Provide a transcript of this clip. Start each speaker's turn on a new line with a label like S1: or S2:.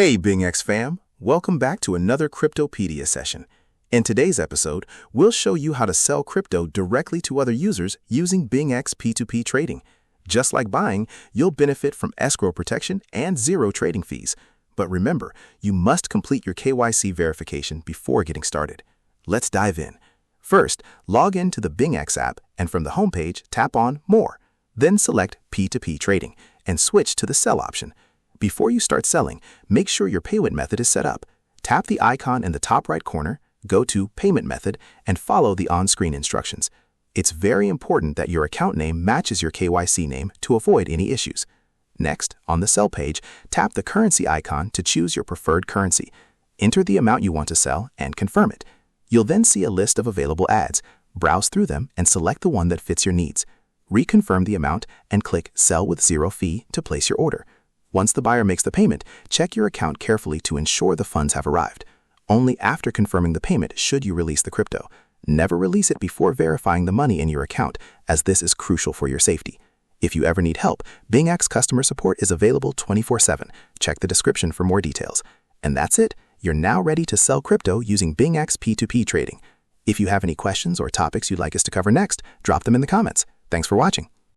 S1: Hey BingX fam, welcome back to another Cryptopedia session. In today's episode, we'll show you how to sell crypto directly to other users using BingX P2P trading. Just like buying, you'll benefit from escrow protection and zero trading fees. But remember, you must complete your KYC verification before getting started. Let's dive in. First, log in to the BingX app and from the homepage, tap on More. Then select P2P Trading and switch to the Sell option. Before you start selling, make sure your payment method is set up. Tap the icon in the top right corner, go to Payment Method, and follow the on-screen instructions. It's very important that your account name matches your KYC name to avoid any issues. Next, on the Sell page, tap the currency icon to choose your preferred currency. Enter the amount you want to sell and confirm it. You'll then see a list of available ads. Browse through them and select the one that fits your needs. Reconfirm the amount and click Sell with zero fee to place your order. Once the buyer makes the payment, check your account carefully to ensure the funds have arrived. Only after confirming the payment should you release the crypto. Never release it before verifying the money in your account, as this is crucial for your safety. If you ever need help, BingX customer support is available 24/7. Check the description for more details. And that's it. You're now ready to sell crypto using BingX P2P trading. If you have any questions or topics you'd like us to cover next, drop them in the comments. Thanks for watching.